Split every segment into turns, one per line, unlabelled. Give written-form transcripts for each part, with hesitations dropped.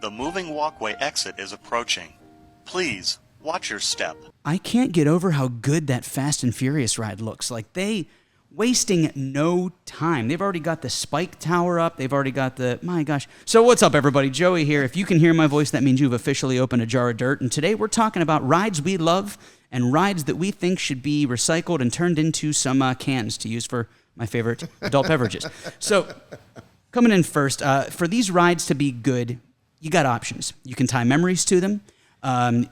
The moving walkway exit is approaching. Please, watch your step.
I can't get over how good that Fast and Furious ride looks. Like, they wasting no time. They've already got the spike tower up. They've already got the, my gosh. So what's up, everybody? Joey here. If you can hear my voice, that means you've officially opened a jar of dirt. And today we're talking about rides we love and rides that we think should be recycled and turned into some cans to use for my favorite adult beverages. So coming in first, for these rides to be good, you got options. You can tie memories to them.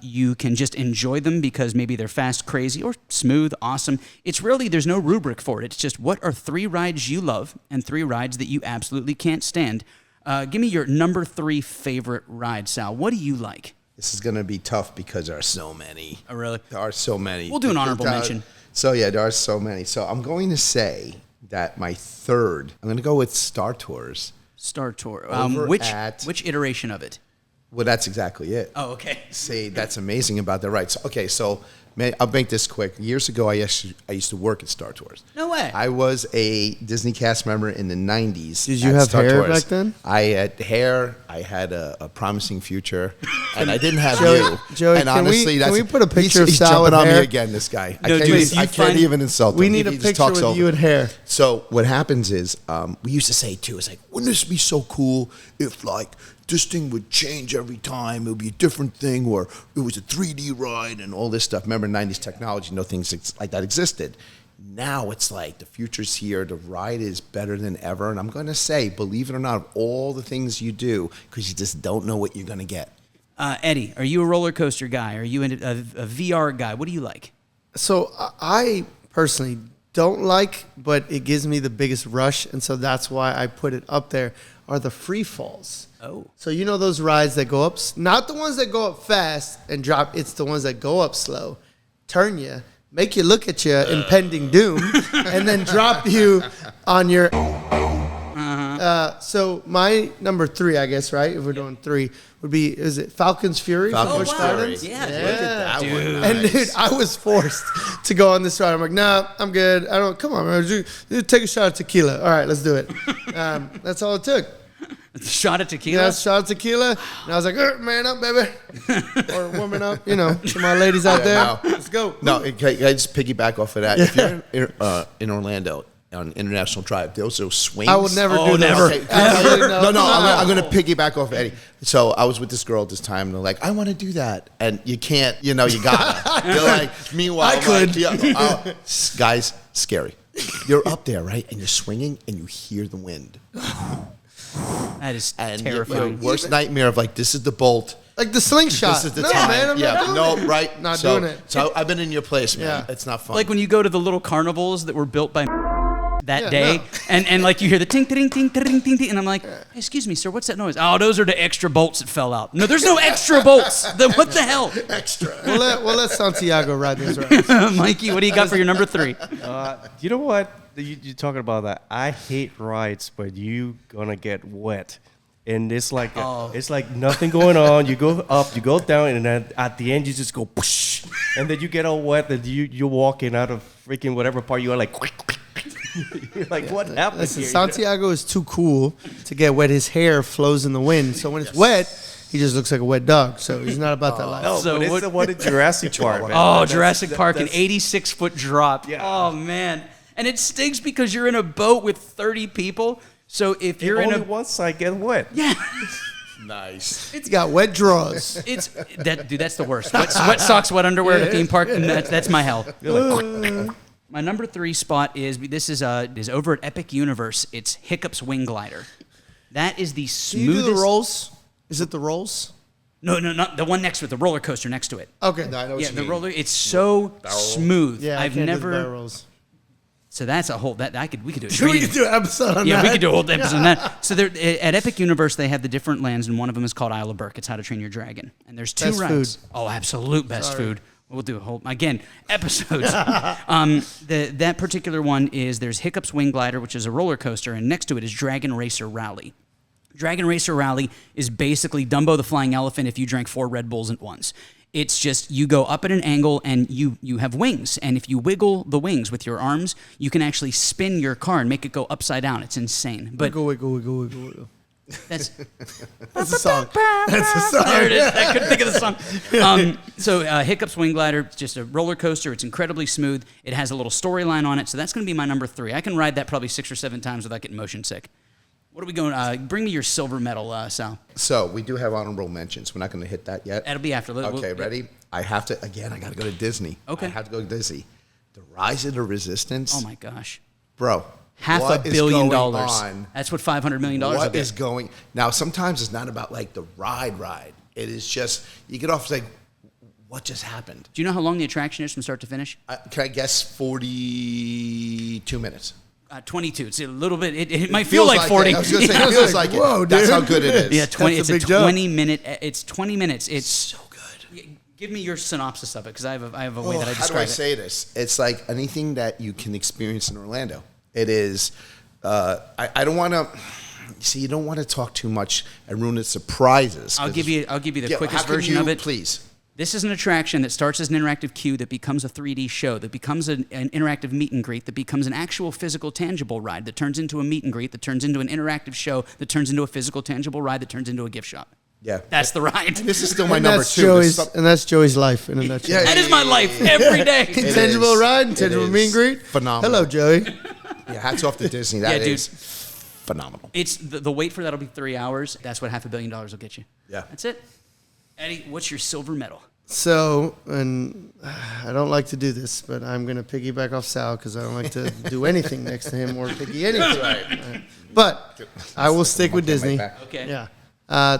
You can just enjoy them because maybe they're fast, crazy, or smooth, awesome. It's really, there's no rubric for it. It's just, what are 3 rides you love and 3 rides that you absolutely can't stand? Give me your number 3 favorite ride, Sal. What do you like?
This is going to be tough because there are so many.
Oh, really?
There are so many.
We'll do an honorable mention.
So, yeah, there are so many. So I'm going to say that my third, I'm going to go with Star Tours.
Star Tour. Which iteration of it?
Well, that's exactly it.
Oh, okay.
See, that's amazing about the rights. Okay, so I'll make this quick. Years ago, I used to work at Star Tours.
No way.
I was a Disney cast member in the 90s.
Did you have
Star
hair
Tours.
back then?
I had hair. I had a promising future, and I didn't have
Joey,
you.
Joey,
and honestly,
can we put a picture of
he's
Sal
jumping
with
on
hair?
me again, this guy.
No,
I can't even insult him.
We need a
He just
picture
talks
with
over.
you and hair.
So what happens is, we used to say too, it's like, wouldn't this be so cool if like this thing would change every time? It would be a different thing, or it was a 3D ride and all this stuff. Remember 90s technology, no things like that existed. Now it's like the future's here. The ride is better than ever. And I'm going to say, believe it or not, of all the things you do, because you just don't know what you're going to get.
Eddie, are you a roller coaster guy? Are you a VR guy? What do you like?
So I personally don't like, but it gives me the biggest rush, and so that's why I put it up there, are the free falls.
Oh.
So you know those rides that go up, not the ones that go up fast and drop, it's the ones that go up slow, turn you, make you look at your impending doom, and then drop you on your... So my number 3, I guess, right? If we're doing 3, would be, is it Falcon's Fury?
Falcon's
wow.
Gardens?
Yeah,
Look at that
dude.
one.
And dude, I was forced to go on this ride. I'm like, nah, I'm good. I don't. Come on, man. Take a shot of tequila. All right, let's do it. That's all it took.
Shot of tequila?
Yeah, a shot of tequila. And I was like, man up, baby. Or woman up, to my ladies out there.
No.
Let's go.
No, can I just piggyback off of that? If you're in Orlando on International Drive, those are swings.
I would never do that.
never.
Okay. No, I'm going to piggyback off Eddie. So I was with this girl at this time, and they're like, I want to do that. And you can't, you gotta. You're like, meanwhile,
I could.
Guys, scary. You're up there, right? And you're swinging, and you hear the wind.
That is
And
terrifying.
your worst nightmare of like, this is the bolt.
Like the slingshot.
This is the
no,
time.
man, I'm not doing it.
Right?
Not
so,
doing it.
So I've been in your place, man.
Yeah.
It's not fun.
Like when you go to the little carnivals that were built by that
Yeah,
day,
no.
and like you hear the ting, ting, ting, ting, ting, ting, and I'm like, hey, excuse me, sir, what's that noise? Oh, those are the extra bolts that fell out. No, there's no extra bolts. What the hell?
extra.
We'll let Santiago ride these rides.
Mikey, what do you got for your number 3?
You know what? You're talking about that. I hate rides, but you gonna get wet, and it's like it's like nothing going on. You go up, you go down, and then at the end you just go, whoosh, and then you get all wet, and you're walking out of freaking whatever part you are like. You're like, what happened
Listen,
here?
Santiago is too cool to get wet. His hair flows in the wind, so when it's wet, he just looks like a wet dog. So he's not about that life.
No,
So
but it's
what-
the one in Jurassic Park, man.
Oh,
That's-
Jurassic Park, an
that's-
86-foot drop.
Yeah.
Oh, man. And it stinks because you're in a boat with 30 people. So if you're in
only
a...
once I get wet.
Yeah.
Nice.
It's got wet drawers.
Dude, that's the worst. Wet socks, wet underwear at a theme park. That's my hell. My number 3 spot is over at Epic Universe. It's Hiccup's Wing Glider. That is the
Do
smoothest.
you do the rolls? Is it the rolls?
No, not the one next to it. The roller coaster next to it.
Okay.
No, I know what
Yeah,
you
the
mean.
roller. It's so smooth.
Yeah,
I've
I can't
never.
do the barrel rolls.
So that's a whole we could do it.
We could do an episode on that.
Yeah, we could do a whole episode on that. So at Epic Universe, they have the different lands, and one of them is called Isle of Berk. It's How to Train Your Dragon. And there's 2
Best
rides.
food.
Oh, absolute best food. We'll do a whole, again, episodes. That particular one is, there's Hiccup's Wing Glider, which is a roller coaster, and next to it is Dragon Racer Rally. Dragon Racer Rally is basically Dumbo the Flying Elephant if you drank 4 Red Bulls at once. It's just you go up at an angle and you have wings. And if you wiggle the wings with your arms, you can actually spin your car and make it go upside down. It's insane. But
Wiggle.
That's
That's a song. That's a song.
there it is. I couldn't think of the song. So Hiccups Wing Glider, it's just a roller coaster. It's incredibly smooth. It has a little storyline on it, so that's going to be my number 3. I can ride that probably 6 or 7 times without getting motion sick. What are we going? Bring me your silver medal, Sal.
So we do have honorable mentions. We're not going to hit that yet.
That'll be after.
Okay, ready? I have to, again, I got to go to Disney.
Okay.
I have to go to Disney. The Rise of the Resistance.
Oh, my gosh.
Bro.
$500
is
million.
going on?
That's what $500 million
What
is.
is going now? Sometimes it's not about like the ride. It is just you get off like, what just happened?
Do you know how long the attraction is from start to finish?
Can I guess 42 minutes?
22. It's a little bit. It might feel like 40.
I was going to say it feels like
Whoa,
it. That's
dude.
how good it is.
Yeah, 20.
That's
It's
a
a
big jump.
20-minute. It's 20 minutes. It's
So good.
Give me your synopsis of it, because I have a way that I
How do
describe
I
it.
say this? It's like anything that you can experience in Orlando. It is. I don't want to. See, you don't want to talk too much and ruin the surprises.
I'll give you the
Yeah,
quickest
how can
version
you,
of it.
please.
This is an attraction that starts as an interactive queue that becomes a 3D show, that becomes an interactive meet and greet, that becomes an actual physical tangible ride, that turns into a meet and greet, that turns into an interactive show, that turns into a physical tangible ride, that turns into a gift shop.
Yeah,
That's the ride.
This is still my
And
number
that's
2.
Joey's, and that's Joey's life in a nutshell.
Yeah,
That is my life every day.
It
Intangible
is.
ride,
It
intangible
is
meet and greet.
phenomenal.
Hello, Joey.
Yeah, hats off to Disney. That
Yeah, dude.
is phenomenal.
It's the wait for that'll be 3 hours. That's what $500 million will get you.
Yeah.
That's it. Eddie, what's your silver medal?
So, and I don't like to do this, but I'm going to piggyback off Sal because I don't like to do anything next to him or piggy anything. But I will stick with Disney.
Okay.
Yeah.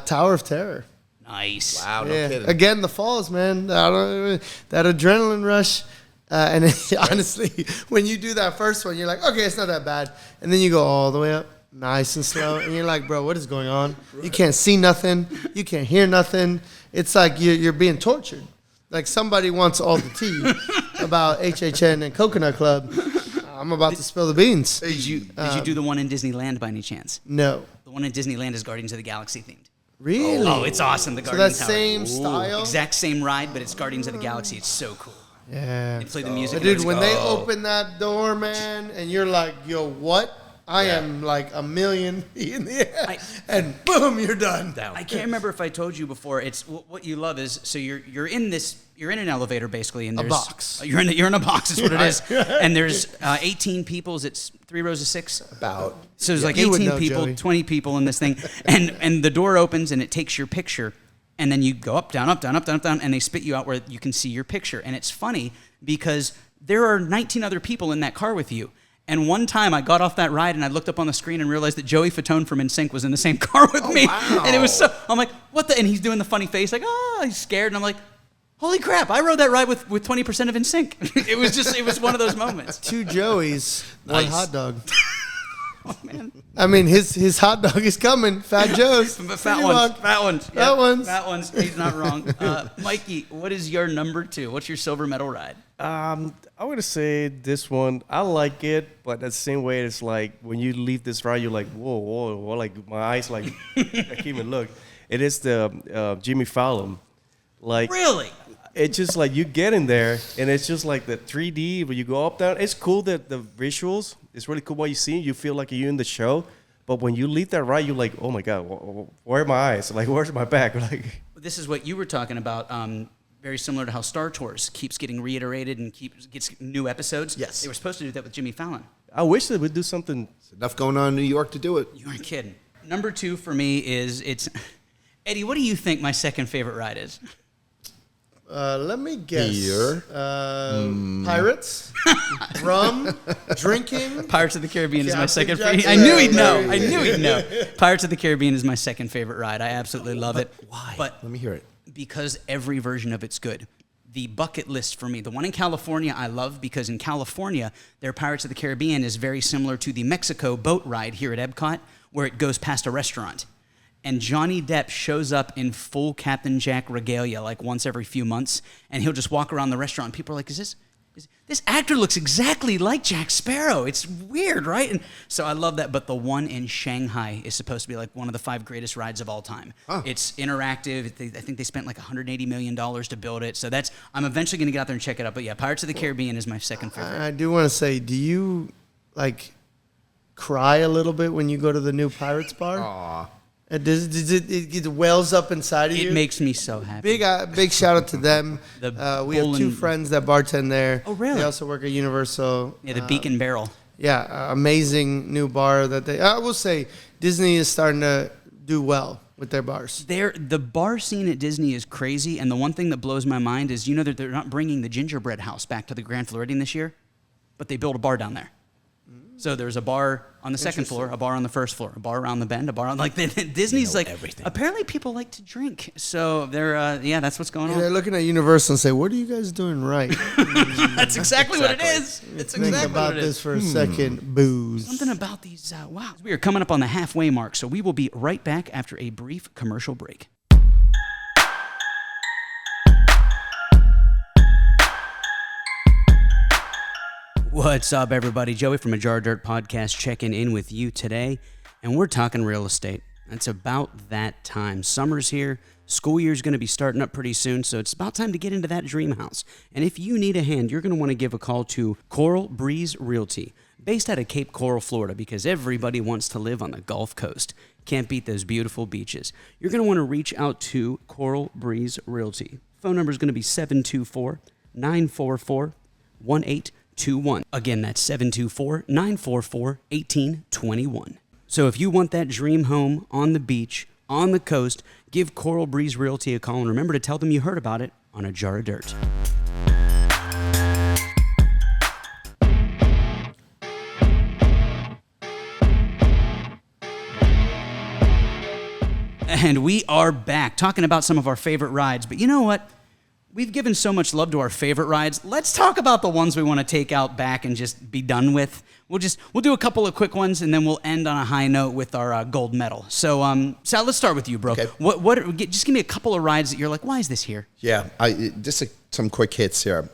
Tower of Terror.
Nice.
Wow, no
Yeah.
kidding.
Again, the falls, man. That adrenaline rush. And honestly, when you do that first one, you're like, okay, it's not that bad. And then you go all the way up, nice and slow. And you're like, bro, what is going on? You can't see nothing. You can't hear nothing. It's like you're being tortured. Like somebody wants all the tea about HHN and Coconut Club. I'm about to spill the beans.
Did you do the one in Disneyland by any chance?
No.
The one in Disneyland is Guardians of the Galaxy themed.
Really?
Oh, it's awesome. The
So
Guardians
that
Tower.
same style?
Exact same ride, but it's Guardians of the Galaxy. It's so cool.
Yeah.
They play the music.
But dude,
and
when
it's-
they open that door, man, and you're like, yo, what? I am like a million feet in the air. And boom, you're done.
I can't remember if I told you before. It's what you love is so you're in an elevator basically, and there's
box.
You're in a box. Is what it is. And there's 18 people. It's 3 rows of 6.
About.
So there's like
You would
18
know,
people,
Joey.
20 people in this thing, and the door opens and it takes your picture, and then you go up, down, up, down, up, down, up, down, and they spit you out where you can see your picture. And it's funny because there are 19 other people in that car with you. And one time I got off that ride and I looked up on the screen and realized that Joey Fatone from NSYNC was in the same car with me.
wow.
And it was so, I'm like, what the? And he's doing the funny face, like, oh, he's scared. And I'm like, holy crap, I rode that ride with 20% of NSYNC. It was one of those moments.
2 Joeys, 1
Nice.
hot dog.
Oh, man.
I mean, his hot dog is coming. Fat Joe's.
Fat ones. Fat ones.
Fat ones.
Fat ones. He's not wrong. Mikey, what is your number 2? What's your silver medal ride?
I'm gonna say this one. I like it, but the same way it's like when you leave this ride, you're like, whoa, like my eyes, like I can't even look. It is the Jimmy Fallon, like
Really?
it's just like you get in there, and it's just like the 3D when you go up down. It's cool that the visuals. It's really cool what you see. You feel like you're in the show, but when you leave that ride, you're like, oh my god, where are my eyes? Like where's my back? Like
This is what you were talking about. Very similar to how Star Tours keeps getting reiterated and gets new episodes.
Yes.
They were supposed to do that with Jimmy Fallon.
I wish they would do something.
There's enough going on in New York to do it.
You aren't kidding. Number 2 for me is Eddie, what do you think my second favorite ride is?
Let me guess.
Beer.
Pirates, rum, drinking.
Pirates of the Caribbean is my
Captain
second
Jack
favorite. I knew he'd know.
Sparrow.
I knew he'd know. Pirates of the Caribbean is my second favorite ride. I absolutely love it.
Why?
But
Let me hear it.
because every version of it's good. The bucket list for me, the one in California I love because in California, their Pirates of the Caribbean is very similar to the Mexico boat ride here at Epcot, where it goes past a restaurant. And Johnny Depp shows up in full Captain Jack regalia like once every few months, and he'll just walk around the restaurant. And people are like, this actor looks exactly like Jack Sparrow. It's weird, right? And so I love that. But the one in Shanghai is supposed to be like one of the 5 greatest rides of all time.
Huh.
It's interactive. I think they spent like $180 million to build it. So I'm eventually going to get out there and check it out. But yeah, Pirates of the Caribbean is my second favorite.
I do want to say, do you like cry a little bit when you go to the new Pirates bar?
Aw.
It wells up inside of you.
It makes me so happy.
Big shout out to them. We have two
Bull
friends that bartend there.
Oh, really?
They also work at Universal.
Yeah, the Beacon Barrel.
Yeah, amazing new bar that I will say Disney is starting to do well with their bars.
The bar scene at Disney is crazy, and the one thing that blows my mind is that they're not bringing the Gingerbread House back to the Grand Floridian this year, but they built a bar down there. So there's a bar on the second floor, a bar on the first floor, a bar around the bend, a bar on Disney's
everything.
Apparently people like to drink, so they're that's what's going on.
They're looking at Universal and say, "What are you guys doing right?"
That's exactly what it is. It's
Think
exactly
about
what it is.
this for a second. Booze.
Something about these. Wow, we are coming up on the halfway mark, so we will be right back after a brief commercial break. What's up, everybody? Joey from a Jar of Dirt Podcast checking in with you today, and we're talking real estate. It's about that time. Summer's here. School year's going to be starting up pretty soon, so it's about time to get into that dream house. And if you need a hand, you're going to want to give a call to Coral Breeze Realty, based out of Cape Coral, Florida, because everybody wants to live on the Gulf Coast. Can't beat those beautiful beaches. You're going to want to reach out to Coral Breeze Realty. Phone number is going to be 724-944-1821. Again, that's 724-944-1821. So if you want that dream home on the beach, on the coast, give Coral Breeze Realty a call, and remember to tell them you heard about it on A Jar of Dirt. And we are back talking about some of our favorite rides, but you know what? We've given so much love to our favorite rides. Let's talk about the ones we want to take out back and just be done with. We'll do a couple of quick ones, and then we'll end on a high note with our gold medal. So, Sal, let's start with you, bro.
Okay.
Just give me a couple of rides that you're like, why is this here?
Yeah, some quick hits here.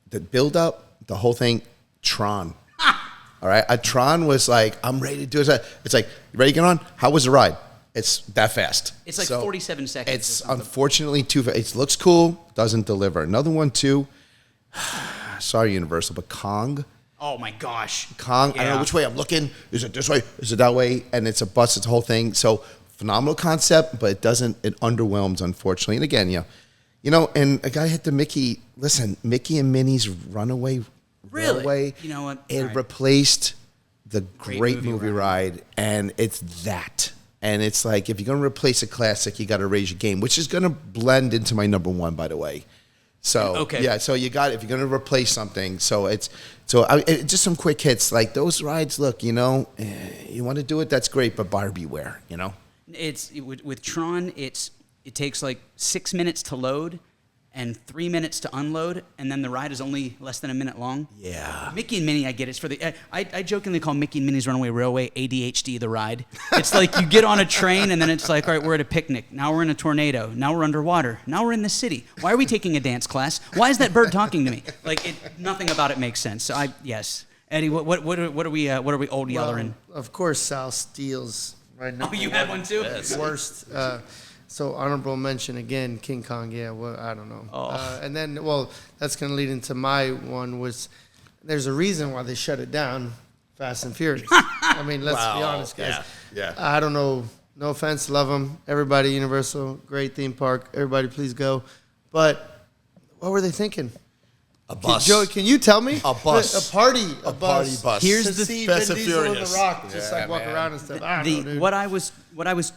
The build up, the whole thing, Tron. All right, Tron was like, I'm ready to do it. It's like, you ready to get on? How was the ride? It's that fast.
It's like 47 seconds.
It's unfortunately too fast. It looks cool, doesn't deliver. Another one too. Sorry, Universal, but Kong.
Oh my gosh.
Kong. I don't know which way I'm looking. Is it this way? Is it that way? And it's a bus. It's a whole thing. So phenomenal concept, but it underwhelms, unfortunately. And again, and a guy hit the Mickey. Listen, Mickey and Minnie's Runaway Railway.
You know what?
It
Right.
replaced the great
movie
movie ride, and it's that. And it's like, if you're going to replace a classic, you got to raise your game, which is going to blend into my number one, by the way. So,
okay.
Yeah, so if you're going to replace something, just some quick hits. Like those rides, look, you want to do it, that's great, but buyer beware,
It's with Tron, it takes like 6 minutes to load and 3 minutes to unload, and then the ride is only less than a minute long.
Yeah.
Mickey and Minnie, I get it. It's for the I jokingly call Mickey and Minnie's Runaway Railway ADHD the ride. It's like you get on a train and then it's like, all right, we're at a picnic. Now we're in a tornado. Now we're underwater. Now we're in the city. Why are we taking a dance class? Why is that bird talking to me? Like nothing about it makes sense. So yes, Eddie, what are we old yeller in?
Of course, Sal steals right now.
Oh, you had one too.
Worst. So honorable mention again, King Kong. Yeah, well, I don't know. And then, that's going to lead into my one. There's a reason why they shut it down, Fast and Furious. I mean, let's be honest, guys.
Yeah.
I don't know. No offense, love them. Everybody, Universal, great theme park. Everybody, please go. But what were they thinking?
A bus.
Joey, can you tell me?
A bus.
A party
bus.
Here's
to
the
see
Fast
Vin
and
Diesel and
Furious.
The Rock just walk around and stuff. I don't know, dude.
What I was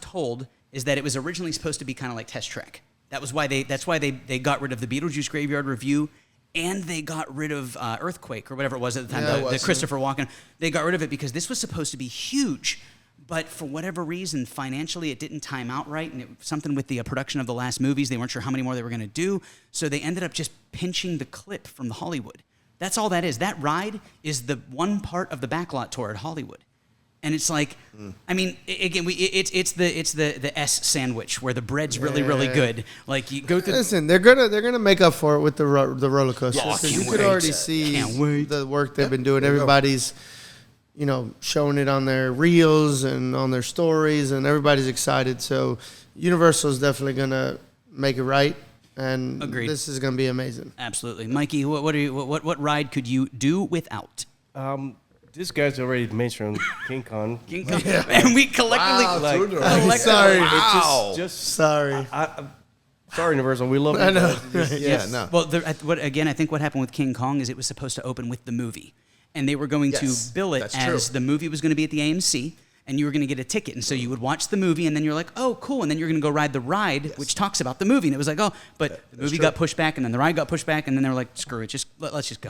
told is that it was originally supposed to be kind of like Test Track. That's why they got rid of the Beetlejuice Graveyard Review, and they got rid of Earthquake or whatever it was at the time, the Christopher Walken. They got rid of it because this was supposed to be huge, but for whatever reason, financially, it didn't time out right, and something with the production of the last movies, they weren't sure how many more they were going to do, so they ended up just pinching the clip from the Hollywood. That's all that is. That ride is the one part of the backlot tour at Hollywood. And it's like, I mean, again, it's the S sandwich where the bread's really good. Like you go through.
Listen, they're gonna make up for it with the roller coasters.
Yeah,
So you
can't
could
wait.
already see
Can't wait.
the work they've been doing. Everybody's, showing it on their reels and on their stories, and everybody's excited. So Universal is definitely gonna make it right, and
Agreed.
this is gonna be amazing.
Absolutely, Mikey. What ride could you do without?
this guy's already mentioned King Kong.
King Kong. And we collectively,
Sorry.
Wow.
Just
Sorry.
sorry, Universal. We love you.
I know.
guys.
Yeah, no.
well, I think what happened with King Kong is it was supposed to open with the movie, and they were going
Yes,
to bill it
that's
as
true.
the movie was going to be at the AMC, and you were going to get a ticket, and so you would watch the movie, and then you're like, oh, cool, and then you're going to go ride the ride, which talks about the movie, and it was like, oh, but the movie got pushed back, and then the ride got pushed back, and then they were like, screw it, let's just go.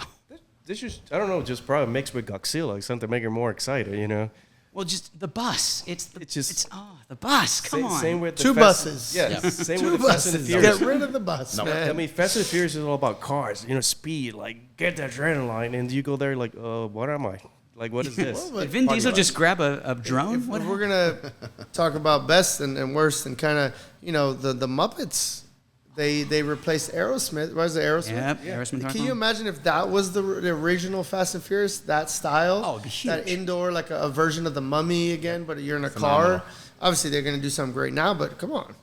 This is, I don't know, just probably mixed with Godzilla, something to make it more excited, you know?
Well, just the bus. It's the bus. Come on.
Same with the
Two buses.
Yeah, same
Two
with the Fast and the
buses.
Furious.
Get rid of the bus, man.
I mean, Fast and Furious is all about cars, you know, speed, like, get the adrenaline, and you go there like, what am I? Like, what is this?
Did Vin Diesel just grab a drone?
If we're gonna talk about best and worst and kind of, you know, the Muppets, they replaced Aerosmith. Was it Aerosmith?
Yep, Aerosmith.
Can you imagine if that was the original Fast and Furious, that style?
Oh, it'd be huge.
That indoor, like a version of the Mummy again, but you're in a car. Obviously, they're gonna do something great now, but come on.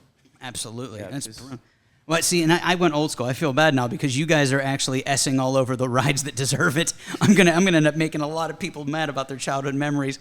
Absolutely.
Yeah,
That's
just-
brilliant. Well, see, and I went old school. I feel bad now because you guys are actually essing all over the rides that deserve it. I'm gonna end up making a lot of people mad about their childhood memories.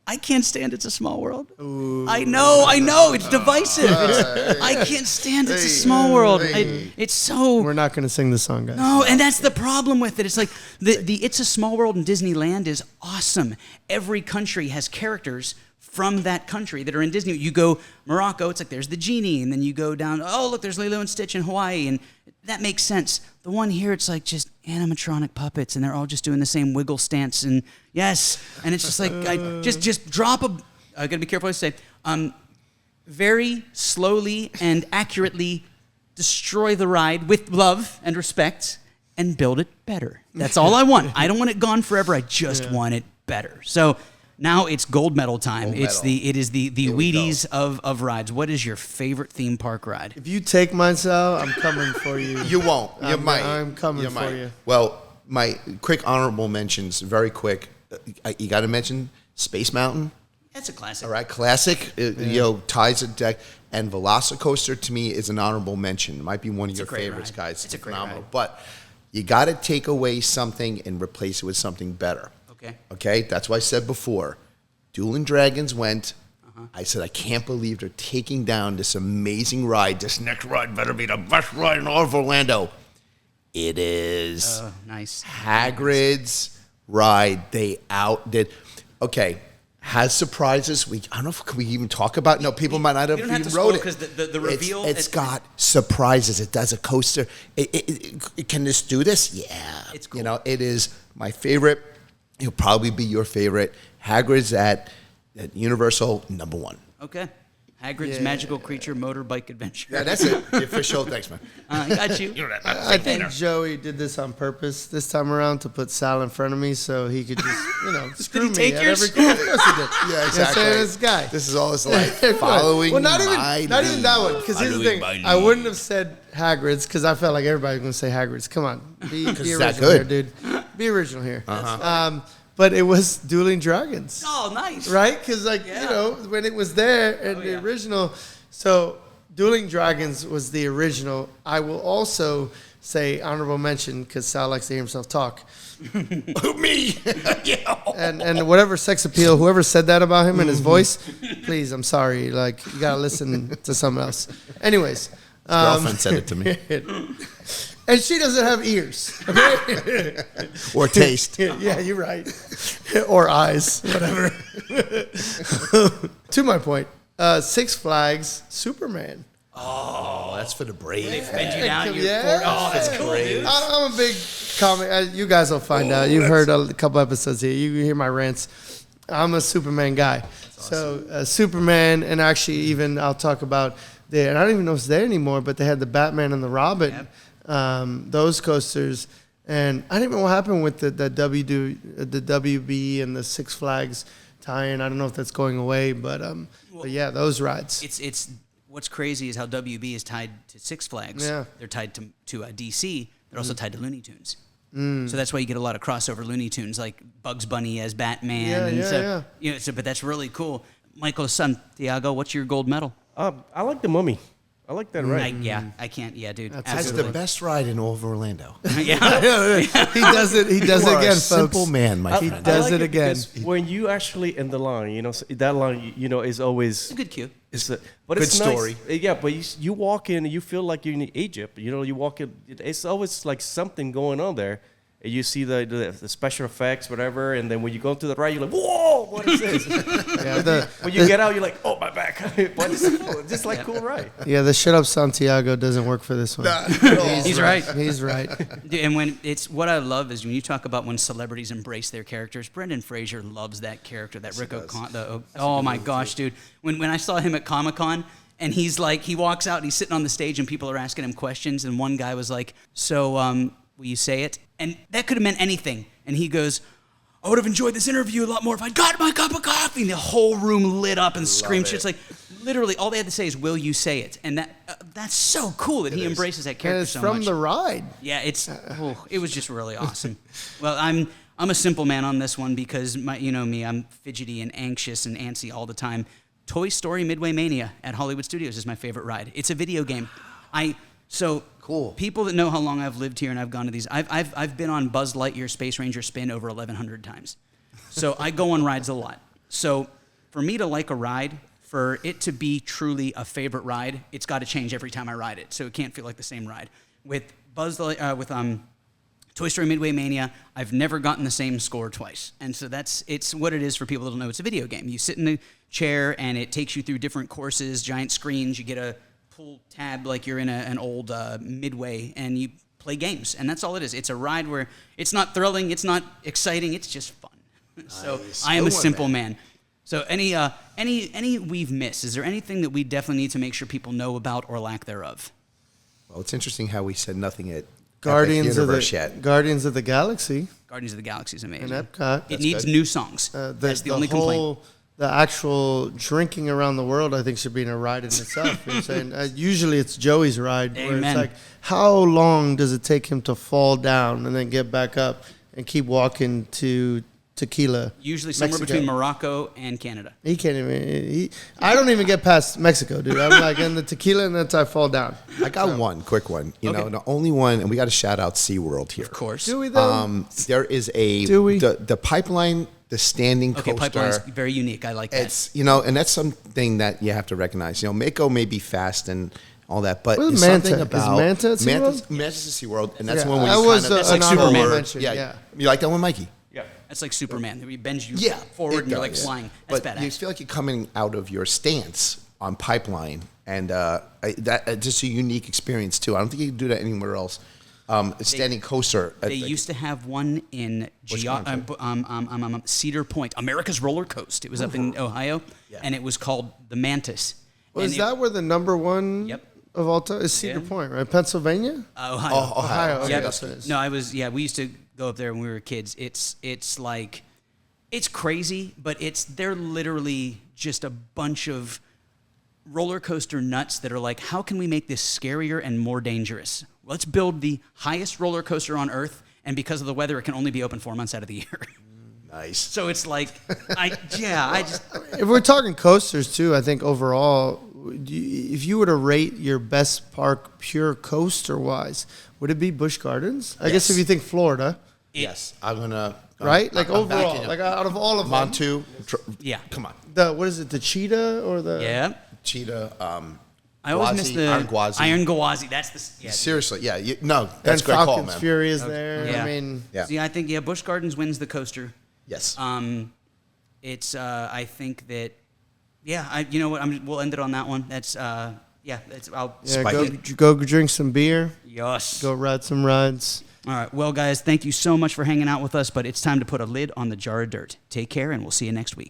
I can't stand It's a Small World.
Ooh.
I know, it's divisive. I can't stand It's a Small World. It's so
We're not gonna sing the song, guys.
no, and that's the problem with it. It's like the It's a Small World in Disneyland is awesome. Every country has characters from that country that are in Disney. You go Morocco, it's like there's the genie, and then you go down, oh look, there's Lilo and Stitch in Hawaii, and that makes sense. The one here, it's like just animatronic puppets, and they're all just doing the same wiggle stance, and yes, and it's just like I just drop a. I gotta be careful what I say. Very slowly and accurately destroy the ride with love and respect, and build it better. That's all I want. I don't want it gone forever. I just want it better. So. Now it's gold medal time.
Gold
It is the
we go.
Wheaties of rides. What is your favorite theme park ride?
If you take mine, Sal, I'm coming for you.
You won't. You might.
I'm coming for you.
Well, my quick honorable mentions, very quick. You got to mention Space Mountain.
That's a classic.
All right, classic. Ties a deck. And Velocicoaster to me is an honorable mention. It might be one of your
great
favorites,
ride.
guys.
It's a great
phenomenal.
ride.
But you got to take away something and replace it with something better.
Okay.
Okay, that's why I said before. Dueling Dragons went.
Uh-huh.
I said, I can't believe they're taking down this amazing ride. This next ride better be the best ride in all of Orlando. It is
Oh, nice.
Hagrid's ride. They outdid. Okay, has surprises. I don't know if can we even talk about. No, people might not have
You don't have
even
to
wrote
spoil
it
'cause the reveal.
It's got surprises. It does a coaster. Can this do this? Yeah,
It's cool.
You know, it is my favorite. It'll probably be your favorite. Hagrid's at Universal #1.
Okay. Hagrid's
Yeah.
Magical Creature Motorbike Adventure.
Yeah, that's it. The official. Thanks, man.
I got you.
I think Joey did this on purpose this time around to put Sal in front of me so he could just, screw
he
me
take
at
yours?
every corner. Of course he did.
Yeah, exactly.
This guy.
This is all his life. Following
well, not even
my
not even that one.
lead.
Because here's the
Following
thing:
my
I
lead.
wouldn't have said Hagrid's because I felt like everybody was going to say Hagrid's. Come on, be
it's
original
that
here,
good.
dude. Be original here. But it was Dueling Dragons.
Oh, nice.
Right? Because,
Yeah.
when it was there and the original. So, Dueling Dragons was the original. I will also say honorable mention because Sal likes to hear himself talk.
Me. Yeah.
And whatever sex appeal, whoever said that about him and his voice, please, I'm sorry. Like, you got to listen to someone else. Anyways.
Girlfriend said it to me.
And she doesn't have ears. Okay?
Or taste.
Yeah, you're right. Or eyes, whatever. To my point, Six Flags Superman.
Oh, that's for the brave.
Bend you down.
Yeah.
Oh, that's cool, dude.
I'm a big comic. You guys will find out. You've heard a couple episodes here. You hear my rants. I'm a Superman guy. So Superman, and actually even I'll talk about and I don't even know if it's there anymore, but they had the Batman and the Robin, those coasters. And I don't even know what happened with the WB and the Six Flags tie-in. I don't know if that's going away, but yeah, those rides.
It's what's crazy is how WB is tied to Six Flags.
Yeah.
They're tied to DC. They're also tied to Looney Tunes. So that's why you get a lot of crossover Looney Tunes, like Bugs Bunny as Batman.
Yeah,
and
yeah,
so,
yeah.
You know, but that's really cool. Michael Santiago, what's your gold medal?
I like the Mummy. I like that ride.
I can't. Yeah, dude.
That's
That's
absolutely.
the best ride in all of Orlando.
Yeah.
He does it. He does
You
it
are
again,
a simple
folks.
man, my
He
friend.
does
I like
it again.
because when you actually in the line, that line, is always
It's a good cue.
but
Good
it's
story.
Nice. Yeah, but you walk in and you feel like you're in Egypt. You walk in, it's always like something going on there. And you see the special effects, whatever, and then when you go to the ride, you're like, whoa, what is this? When you get out, you're like, oh, my back. But it's cool. Just like cool ride.
Yeah, the shut up Santiago doesn't work for this one.
He's right.
He's right.
Dude, and when it's what I love is when you talk about when celebrities embrace their characters. Brendan Fraser loves that character, that Rick O'Connor. Oh my gosh, dude! When I saw him at Comic-Con and he's like, he walks out and he's sitting on the stage and people are asking him questions and one guy was like, "So, will you say it?" And that could have meant anything. And he goes, "I would have enjoyed this interview a lot more if I'd got my cup of coffee." And the whole room lit up and screamed. It's like literally all they had to say is, "Will you say it?" And that's so cool that he embraces that character
And it's
so
from
much.
the ride.
Yeah, it was just really awesome. Well, I'm a simple man on this one because you know me, I'm fidgety and anxious and antsy all the time. Toy Story Midway Mania at Hollywood Studios is my favorite ride. It's a video game. So
Cool.
People that know how long I've lived here and I've gone to these, I've been on Buzz Lightyear Space Ranger Spin over 1,100 times. So I go on rides a lot. So for me to like a ride, for it to be truly a favorite ride, it's got to change every time I ride it. So it can't feel like the same ride. With Toy Story Midway Mania, I've never gotten the same score twice. And so it's what it is for people that don't know. It's a video game. You sit in a chair and it takes you through different courses, giant screens. You get a pull tab like you're in an old Midway and you play games. And that's all it is. It's a ride where it's not thrilling, it's not exciting, it's just fun. So
Nice.
I am a
Good one,
simple
man.
man. So any we've missed, is there anything that we definitely need to make sure people know about or lack thereof?
Well, it's interesting how we said nothing at
Guardians
Epic
of the
Universe yet.
Guardians of the Galaxy
Guardians of the Galaxy is amazing.
and Epcot.
It needs
good.
new songs. That's the only complaint.
The actual drinking around the world, I think, should be in a ride in itself. You know what I'm saying? Usually it's Joey's ride, where
Amen.
it's like, how long does it take him to fall down and then get back up and keep walking to Tequila?
Usually somewhere
Mexico.
between Morocco and Canada.
He can't even. I don't even get past Mexico, dude. I'm like in the Tequila, and that's I fall down.
I got one quick one. You know,
Okay.
the only one, and we got to shout out SeaWorld here.
Of course.
Do we though?
There is a
Do we?
the pipeline, the standing
Okay,
coaster.
Pipeline's very unique. I like that.
It's and that's something that you have to recognize. Mako may be fast and all that, but
What
it's
is Manta?
something
Is
about
Manta at SeaWorld?
Manta's at SeaWorld, and that's
Yeah,
the one where
that
you
was
kind of
That's like
an
Superman.
honorable mention,
Yeah.
yeah.
You like that one, Mikey?
Yeah.
That's like Superman. He bends you
Yeah,
forward
it
and you're like
does.
flying. That's
But
badass.
you feel like you're coming out of your stance on Pipeline, and just a unique experience too. I don't think you can do that anywhere else. A standing coaster.
They used to have one in
Which one?
Cedar Point, America's Roller Coaster. It was up in Ohio,
Yeah.
and it was called the Mantis.
Was
And it-
that where the number one
Yep.
of all time is Cedar
Yeah.
Point, right? Pennsylvania?
Ohio?
Ohio. Okay,
Yep.
that's what it is.
No, I was. Yeah, we used to go up there when we were kids. It's like, it's crazy, but they're literally just a bunch of roller coaster nuts that are like, how can we make this scarier and more dangerous? Let's build the highest roller coaster on Earth, and because of the weather, it can only be open 4 months out of the year.
Nice.
So it's like, I just.
If we're talking coasters too, I think overall, if you were to rate your best park pure coaster wise, would it be Busch Gardens? I guess
Yes.
if you think Florida,
Yes, I'm gonna.
right? Like
I'm backing
overall,
up.
like out of all of them,
Montu.
Yeah.
Come on.
what is it? The cheetah or the
Yeah.
Cheetah.
I always miss the
Iron Gwazi.
Iron Gwazi. That's the. Yeah.
Seriously, yeah. No,
and
that's a great call,
Falcon's
man.
Fury is there.
Yeah.
I mean,
Yeah.
See, I think Busch Gardens wins the coaster.
Yes.
It's I think that you know what, we'll end it on that one. That's I'll
yeah,
Spike
go drink some beer,
yes.
go ride some rides.
All right, well guys, thank you so much for hanging out with us, but it's time to put a lid on the jar of dirt. Take care and we'll see you next week.